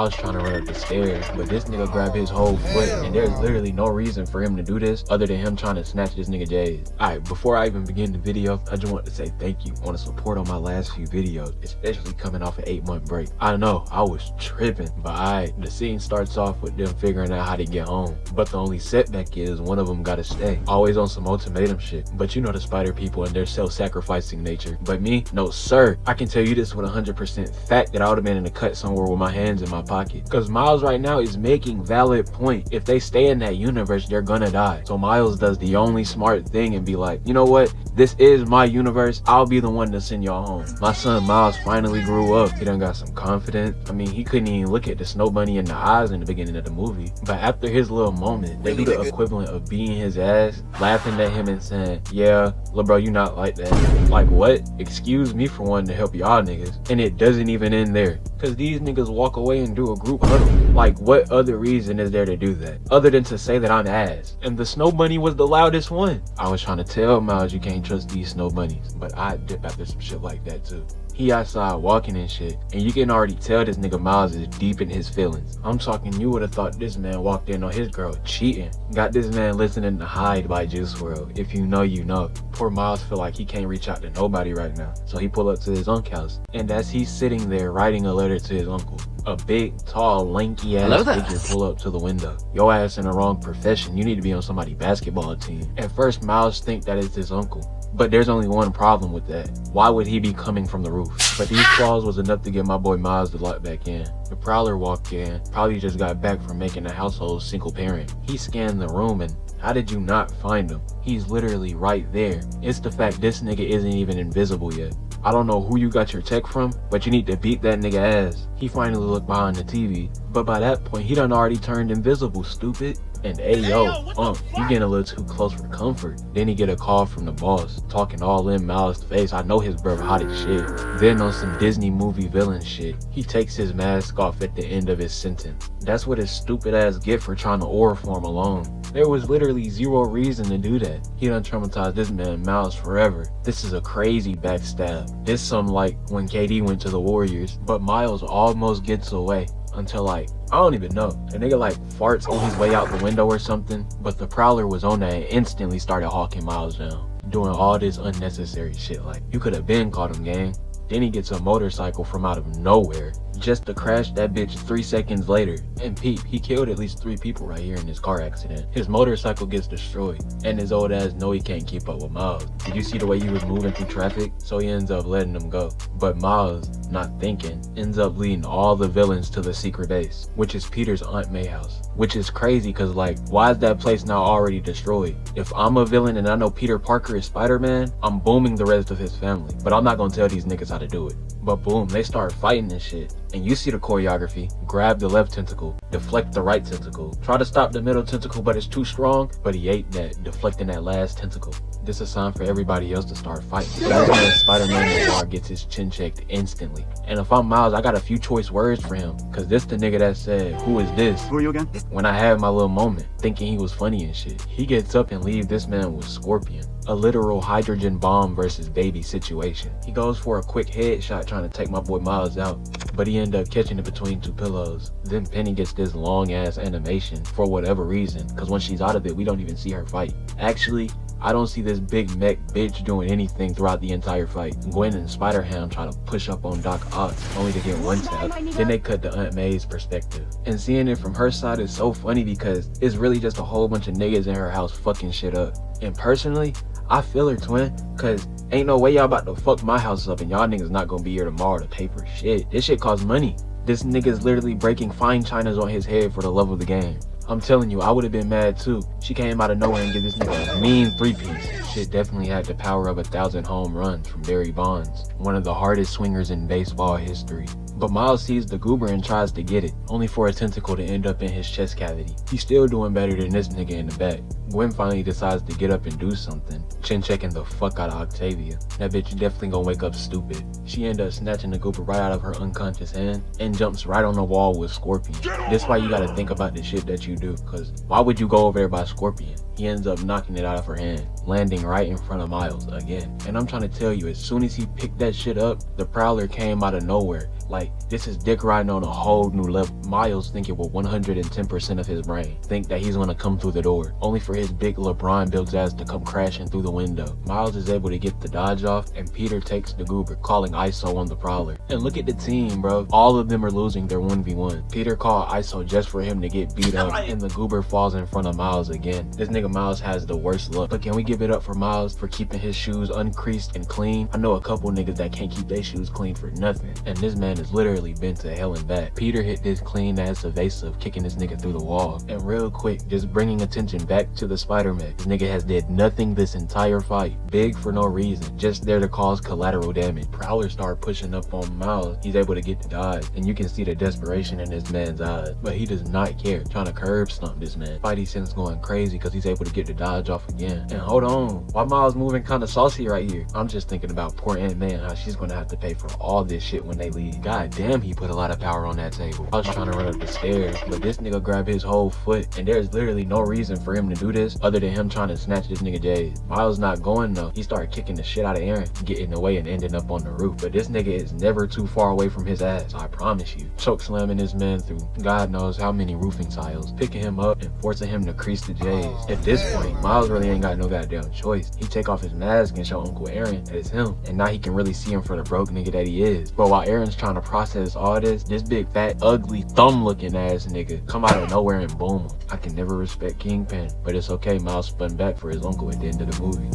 I was trying to run up the stairs, but this nigga grabbed his whole foot, and there's literally no reason for him to do this other than him trying to snatch this nigga J's. Alright, before I even begin the video, I just want to say thank you on the support on my last few videos, especially coming off an 8-month break. I know, I was tripping, but the scene starts off with them figuring out how to get home. But the only setback is one of them gotta stay. Always on some ultimatum shit. But you know the spider people and their self-sacrificing nature. But me, no sir. I can tell you this with 100% fact that I would have been in a cut somewhere with my hands in my pocket. Cause Miles right now is making valid point. If they stay in that universe, they're gonna die. So Miles does the only smart thing and be like, you know what? This is my universe. I'll be the one to send y'all home. My son Miles finally grew up. He done got some confidence. I mean, he couldn't even look at the snow bunny in the eyes in the beginning of the movie. But after his little moment, they do the equivalent of beating his ass, laughing at him and saying, yeah, lil' bro, you not like that. Like what? Excuse me for wanting to help y'all niggas. And it doesn't even end there. Cause these niggas walk away and do a group huddle. Like what other reason is there to do that? Other than to say that I'm ass. And the snow bunny was the loudest one. I was trying to tell Miles you can't trust these snow bunnies. But I dip after some shit like that too. He outside walking and shit, and you can already tell this nigga Miles is deep in his feelings. I'm talking, you would have thought this man walked in on his girl cheating. Got this man listening to Hide by Juice WRLD. If you know, you know. Poor Miles feel like he can't reach out to nobody right now. So he pull up to his uncle's house. And as he's sitting there writing a letter to his uncle, a big, tall, lanky ass figure pull up to the window. Yo ass in the wrong profession. You need to be on somebody's basketball team. At first, Miles think that it's his uncle. But there's only one problem with that. Why would he be coming from the roof? But these claws was enough to get my boy Miles to lock back in. The prowler walked in, probably just got back from making the household single parent. He scanned the room and how did you not find him? He's literally right there. It's the fact this nigga isn't even invisible yet. I don't know who you got your tech from, but you need to beat that nigga ass. He finally looked behind the TV, but by that point he done already turned invisible, stupid. And ayo, you getting a little too close for comfort. Then he get a call from the boss, talking all in Miles' face. I know his brother hot as shit. Then on some Disney movie villain shit, he takes his mask off at the end of his sentence. That's what his stupid ass get for trying to aura form alone. There was literally zero reason to do that. He done traumatized this man Miles forever. This is a crazy backstab. This some like when KD went to the Warriors, but Miles almost gets away. Until like, I don't even know. The nigga like farts on his way out the window or something, but the prowler was on that and instantly started hawking Miles down. Doing all this unnecessary shit like, you could have been caught him, gang. Then he gets a motorcycle from out of nowhere just to crash that bitch 3 seconds later. And peep, he killed at least 3 people right here in this car accident. His motorcycle gets destroyed, and his old ass know he can't keep up with Miles. Did you see the way he was moving through traffic? So he ends up letting him go. But Miles, not thinking, ends up leading all the villains to the secret base, which is Peter's Aunt May house. Which is crazy, cause like, why is that place now already destroyed? If I'm a villain and I know Peter Parker is Spider-Man, I'm booming the rest of his family. But I'm not gonna tell these niggas how to do it. But boom, they start fighting and shit. And you see the choreography. Grab the left tentacle, deflect the right tentacle. Try to stop the middle tentacle, but it's too strong. But he ate that, deflecting that last tentacle. This is a sign for everybody else to start fighting. This man Spider-Man in the bar gets his chin checked instantly. And if I'm Miles, I got a few choice words for him. Cause this the nigga that said, who is this? Who are you again? When I had my little moment, thinking he was funny and shit. He gets up and leaves this man with Scorpion. A literal hydrogen bomb versus baby situation. He goes for a quick headshot trying to take my boy Miles out, but he ended up catching it between 2 pillows. Then Penny gets this long ass animation for whatever reason, cause when she's out of it, we don't even see her fight. Actually, I don't see this big mech bitch doing anything throughout the entire fight. Gwen and Spider-Ham try to push up on Doc Ock, only to get one tap. Then they cut to Aunt May's perspective. And seeing it from her side is so funny because it's really just a whole bunch of niggas in her house fucking shit up. And personally, I feel her, twin, cause ain't no way y'all about to fuck my house up and y'all niggas not gonna be here tomorrow to pay for shit. This shit costs money. This nigga's literally breaking fine chinas on his head for the love of the game. I'm telling you, I would have been mad too. She came out of nowhere and gave this nigga a mean 3-piece. Shit definitely had the power of 1,000 home runs from Barry Bonds, one of the hardest swingers in baseball history. But Miles sees the goober and tries to get it, only for a tentacle to end up in his chest cavity. He's still doing better than this nigga in the back. Gwen finally decides to get up and do something, chin checking the fuck out of Octavia. That bitch definitely gonna wake up stupid. She end up snatching the goober right out of her unconscious hand and jumps right on the wall with Scorpion. This why you gotta think about the shit that you do, cause why would you go over there by Scorpion? he ends up knocking it out of her hand, landing right in front of Miles again. And I'm trying to tell you, as soon as he picked that shit up, the Prowler came out of nowhere. Like, this is dick riding on a whole new level. Miles thinking with 110% of his brain, think that he's gonna come through the door, only for his big LeBron built ass to come crashing through the window. Miles is able to get the dodge off, and Peter takes the goober, calling ISO on the Prowler. And look at the team, bro. All of them are losing their 1v1. Peter called ISO just for him to get beat up, and the goober falls in front of Miles again. This nigga Miles has the worst luck. But can we give it up for Miles for keeping his shoes uncreased and clean? I know a couple niggas that can't keep their shoes clean for nothing, and this man has literally been to hell and back. Peter hit this clean ass evasive, kicking this nigga through the wall. And real quick, just bringing attention back to the Spider-Man. This nigga has did nothing this entire fight. Big for no reason, just there to cause collateral damage. Prowler start pushing up on Miles. He's able to get the dodge, and you can see the desperation in this man's eyes. But he does not care, trying to curb stomp this man. Spidey sense going crazy because he's able to get the dodge off again. And hold on, why Miles moving kind of saucy right here? I'm just thinking about poor Aunt May and how she's gonna have to pay for all this shit when they leave. God damn, he put a lot of power on that table. I was trying to run up the stairs, but this nigga grabbed his whole foot, and there's literally no reason for him to do this other than him trying to snatch this nigga Jay's. Miles not going though. He started kicking the shit out of Aaron, getting away and ending up on the roof. But this nigga is never too far away from his ass, I promise you. Choke slamming this man through God knows how many roofing tiles, picking him up and forcing him to crease the J's. At this point, Miles really ain't got no goddamn choice. He take off his mask and show Uncle Aaron that it's him, and now he can really see him for the broke nigga that he is. But while Aaron's trying to process all this big fat ugly thumb looking ass nigga come out of nowhere and boom him. I can never respect Kingpin, but it's okay. Miles spun back for his uncle at the end of the movie.